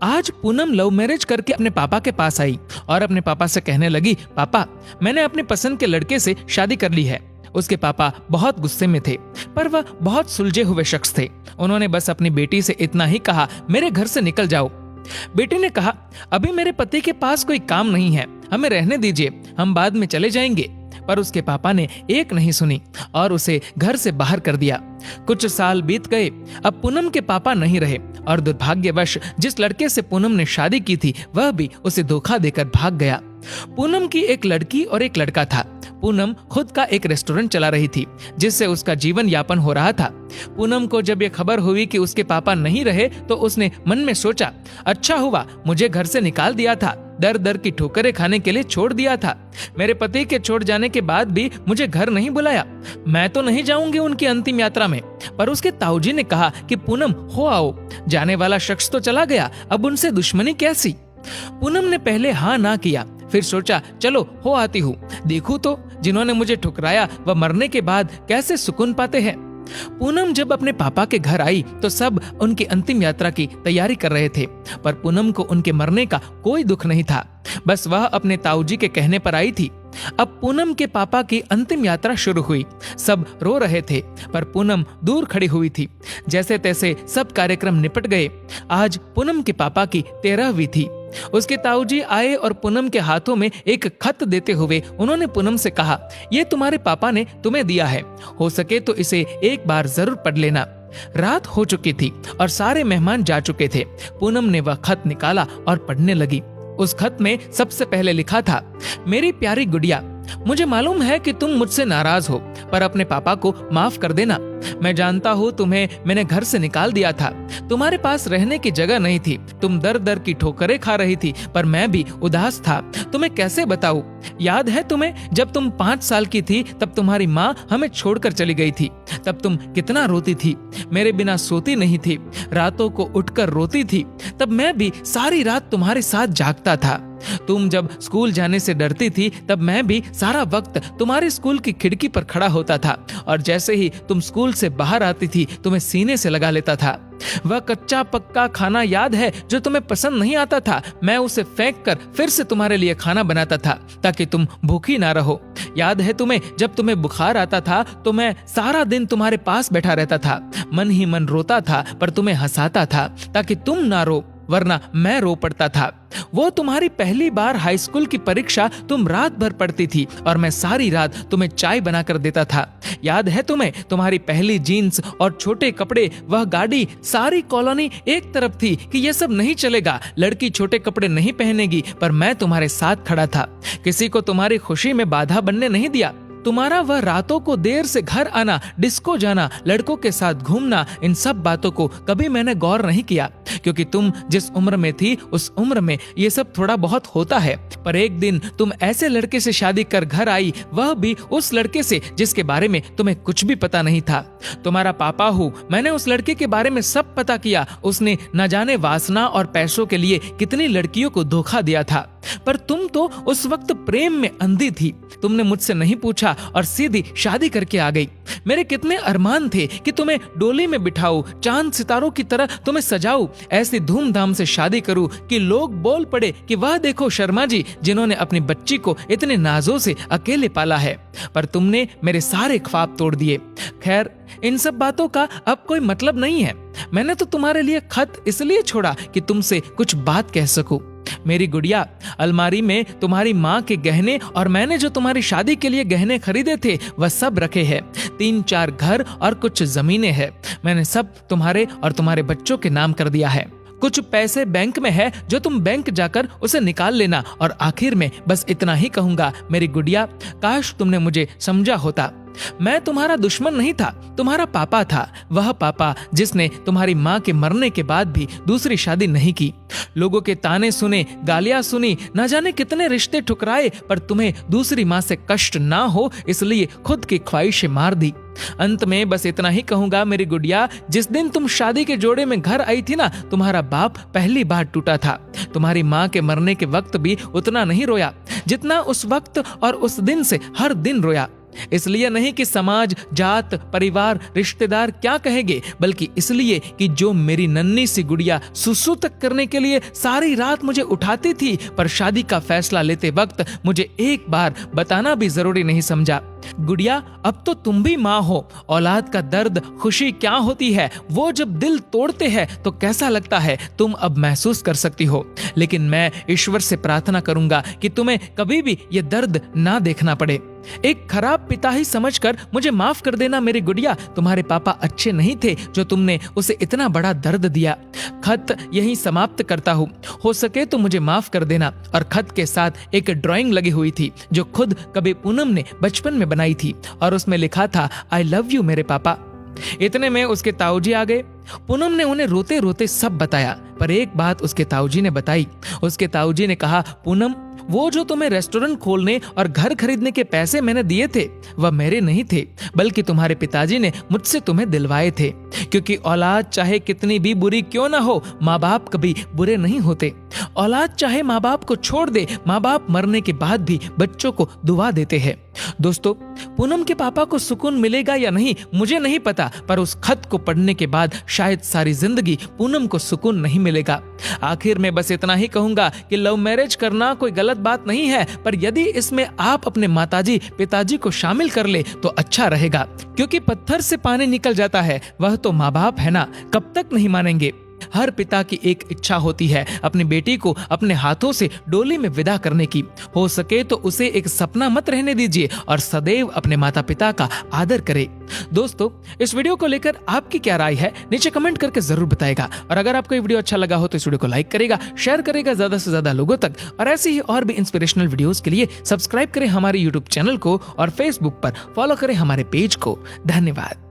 आज Poonam love marriage करके अपने पापा के पास आई और अपने पापा से कहने लगी, पापा मैंने अपने पसंद के लड़के से शादी कर ली है। उसके पापा बहुत गुस्से में थे, पर वह बहुत सुलझे हुए शख्स थे। उन्होंने बस अपनी बेटी से इतना ही कहा, मेरे घर से निकल जाओ। बेटी ने कहा, अभी मेरे पति के पास कोई काम नहीं है, हमें रहने दीजिए, हम बाद में चले जाएंगे। पर उसके पापा ने एक नहीं सुनी और उसे घर से बाहर कर दिया। कुछ साल बीत गए। अब पूनम के पापा नहीं रहे और दुर्भाग्यवश जिस लड़के से पूनम ने शादी की थी वह भी उसे धोखा देकर भाग गया। पूनम की एक लड़की और एक लड़का था। पूनम खुद का एक रेस्टोरेंट चला रही थी जिससे उसका जीवन यापन हो रहा था। पूनम को जब यह खबर हुई कि उसके पापा नहीं रहे तो उसने मन में सोचा, अच्छा हुआ मुझे घर से निकाल दिया था, दर दर की ठोकरें खाने के लिए छोड़ दिया था। मेरे पति के छोड़ जाने के बाद भी मुझे घर नहीं बुलाया। मैं तो नहीं जाऊंगी उनकी अंतिम यात्रा में। पर उसके ताऊजी ने कहा कि पूनम हो आओ, जाने वाला शख्स तो चला गया, अब उनसे दुश्मनी कैसी। पूनम ने पहले हाँ ना किया, फिर सोचा चलो हो आती हूँ, देखूं तो जिन्होंने मुझे ठुकराया वह मरने के बाद कैसे सुकून पाते हैं। पूनम जब अपने पापा के घर आई तो सब उनकी अंतिम यात्रा की तैयारी कर रहे थे, पर पूनम को उनके मरने का कोई दुख नहीं था। बस वह अपने ताऊजी के कहने पर आई थी। अब पूनम के पापा की अंतिम यात्रा शुरू हुई। सब रो रहे थे पर पूनम दूर खड़ी हुई थी। जैसे तैसे सब कार्यक्रम निपट गए। आज पूनम के पापा की 13वीं थी। उसके ताऊजी आए और पूनम के हाथों में एक खत देते हुए उन्होंने पूनम से कहा, ये तुम्हारे पापा ने तुम्हें दिया है, हो सके तो इसे एक बार जरूर पढ़ लेना। रात हो चुकी थी और सारे मेहमान जा चुके थे। पूनम ने वह खत निकाला और पढ़ने लगी। उस खत में सबसे पहले लिखा था, मेरी प्यारी गुड़िया, मुझे मालूम है कि तुम मुझसे नाराज हो, पर अपने पापा को माफ कर देना। मैं जानता हूँ तुम्हें मैंने घर से निकाल दिया था, तुम्हारे पास रहने की जगह नहीं थी, तुम दर दर की ठोकरें खा रही थी, पर मैं भी उदास था। तुम्हें कैसे बताऊं? याद है तुम्हें जब तुम 5 साल की थी तब तुम्हारी माँ हमें छोड़कर चली गई थी। तब तुम कितना रोती थी, मेरे बिना सोती नहीं थी, रातों को उठकर रोती थी। तब मैं भी सारी रात तुम्हारे साथ जागता था। तुम जब स्कूल जाने से डरती थी तब मैं भी सारा वक्त तुम्हारे स्कूल की खिड़की पर खड़ा होता था और जैसे ही तुम स्कूल से बाहर आती थी तुम्हें सीने से लगा लेता था। वह कच्चा पक्का खाना याद है जो तुम्हें पसंद नहीं आता था, मैं उसे फेंक कर फिर से तुम्हारे लिए खाना बनाता था ताकि तुम भूखी ना रहो। याद है तुम्हें जब तुम्हें बुखार आता था तो मैं सारा दिन तुम्हारे पास बैठा रहता था, मन ही मन रोता था पर तुम्हें हंसाता था ताकि तुम ना रो, वरना मैं रो पड़ता था। वो तुम्हारी पहली बार हाई स्कूल की परीक्षा तुम रात भर पढ़ती थी और मैं सारी रात तुम्हें चाय बनाकर देता था। याद है तुम्हें तुम्हारी पहली जीन्स और छोटे कपड़े, वह गाड़ी, सारी कॉलोनी एक तरफ थी कि ये सब नहीं चलेगा, लड़की छोटे कपड़े नहीं पहनेगी, पर मैं तुम्हारे साथ खड़ा था, किसी को तुम्हारी खुशी में बाधा बनने नहीं दिया। तुम्हारा वह रातों को देर से घर आना, डिस्को जाना, लड़कों के साथ घूमना, इन सब बातों को कभी मैंने गौर नहीं किया क्योंकि तुम जिस उम्र में थी उस उम्र में ये सब थोड़ा बहुत होता है। पर एक दिन तुम ऐसे लड़के से शादी कर घर आई, वह भी उस लड़के से जिसके बारे में तुम्हें कुछ भी पता नहीं था। तुम्हारा पापा हूँ, मैंने उस लड़के के बारे में सब पता किया। उसने न जाने वासना और पैसों के लिए कितनी लड़कियों को धोखा दिया था, पर तुम तो उस वक्त प्रेम में अंधी थी। तुमने मुझसे नहीं पूछा और सीधी शादी करके आ गई। मेरे कितने अरमान थे कि तुम्हें डोली में बिठाऊं, चांद सितारों की तरह तुम्हें सजाऊं, ऐसी धूमधाम से शादी करूं कि लोग बोल पड़े कि वह देखो शर्मा जी जिन्होंने अपनी बच्ची को इतने नाजों से अकेले पाला है। पर तुमने मेरे सारे ख्वाब तोड़ दिए। खैर, इन सब बातों का अब कोई मतलब नहीं है। मैंने तो तुम्हारे लिए खत इसलिए छोड़ा कि तुमसे कुछ बात कह सकूं। मेरी गुड़िया, अलमारी में तुम्हारी माँ के गहने और मैंने जो तुम्हारी शादी के लिए गहने खरीदे थे वह सब रखे हैं। 3-4 घर और कुछ जमीनें हैं। मैंने सब तुम्हारे और तुम्हारे बच्चों के नाम कर दिया है। कुछ पैसे बैंक में है जो तुम बैंक जाकर उसे निकाल लेना। और आखिर में बस इतना ही कहूंगा, मेरी गुड़िया, काश तुमने मुझे समझा होता। मैं तुम्हारा दुश्मन नहीं था, तुम्हारा पापा था, वह पापा जिसने तुम्हारी माँ के मरने के बाद भी दूसरी शादी नहीं की। लोगों के ताने सुने, गालियां सुनी, न जाने कितने रिश्ते ठुकराए, पर तुम्हें दूसरी माँ से कष्ट ना हो इसलिए खुद की ख्वाहिशें मार दी। अंत में बस इतना ही कहूंगा, मेरी गुड़िया, जिस दिन तुम शादी के जोड़े में घर आई थी ना, तुम्हारा बाप पहली बार टूटा था। तुम्हारी माँ के मरने के वक्त भी उतना नहीं रोया जितना उस वक्त और उस दिन से हर दिन रोया। इसलिए नहीं कि समाज, जात, परिवार, रिश्तेदार क्या कहेंगे, बल्कि इसलिए कि जो मेरी नन्ही सी गुड़िया सुसु तक करने के लिए सारी रात मुझे उठाती थी, पर शादी का फैसला लेते वक्त मुझे एक बार बताना भी जरूरी नहीं समझा। गुड़िया, अब तो तुम भी माँ हो। औलाद का दर्द, खुशी क्या होती है, वो जब दिल तोड़ते हैं तो कैसा लगता है, तुम अब महसूस कर सकती हो। लेकिन मैं ईश्वर से प्रार्थना करूंगा कि तुम्हें कभी भी ये दर्द ना देखना पड़े। एक खराब पिता ही समझकर मुझे माफ कर देना मेरी गुड़िया। तुम्हारे पापा अच्छे नहीं थे जो तुमने उसे इतना बड़ा दर्द दिया। खत यहीं समाप्त करता हूँ, हो सके तो मुझे माफ कर देना। और खत के साथ एक ड्राइंग लगी हुई थी जो खुद कभी पूनम ने बचपन में बनाई थी, और उसमें लिखा था, आई लव यू मेरे पापा। इतने में उसके ताऊजी आ गए। पूनम ने उन्हें रोते रोते सब बताया, पर एक बात उसके ताऊजी ने बताई। उसके ताऊजी ने कहा, पूनम, वो जो तुम्हें रेस्टोरेंट खोलने और घर खरीदने के पैसे मैंने दिए थे, वह मेरे नहीं थे, बल्कि तुम्हारे पिताजी ने मुझसे तुम्हें दिलवाए थे। क्योंकि औलाद चाहे कितनी भी बुरी क्यों ना हो, माँ बाप कभी बुरे नहीं होते। औलाद चाहे माँ बाप को छोड़ दे, माँ बाप मरने के बाद भी बच्चों को दुआ देते हैं। दोस्तों, पूनम के पापा को सुकून मिलेगा या नहीं मुझे नहीं पता, पर उस खत को पढ़ने के बाद शायद सारी जिंदगी पूनम को सुकून नहीं मिलेगा। आखिर में बस इतना ही कहूंगा कि लव मैरिज करना कोई गलत बात नहीं है, पर यदि इसमें आप अपने माताजी, पिताजी को शामिल कर ले तो अच्छा रहेगा। क्योंकि पत्थर से पानी निकल जाता है, वह तो माँ बाप है ना, कब तक नहीं मानेंगे। हर पिता की एक इच्छा होती है अपनी बेटी को अपने हाथों से डोली में विदा करने की। हो सके तो उसे एक सपना मत रहने दीजिए और सदैव अपने माता पिता का आदर करे। दोस्तों, इस वीडियो को लेकर आपकी क्या राय है नीचे कमेंट करके जरूर बताएगा। और अगर आपको ये वीडियो अच्छा लगा हो तो इस वीडियो को लाइक करेगा, शेयर करेगा ज्यादा से ज्यादा लोगों तक। और ऐसे ही और भी इंस्पिरेशनल वीडियोस के लिए सब्सक्राइब करें हमारे यूट्यूब चैनल को और फेसबुक पर फॉलो करें हमारे पेज को। धन्यवाद।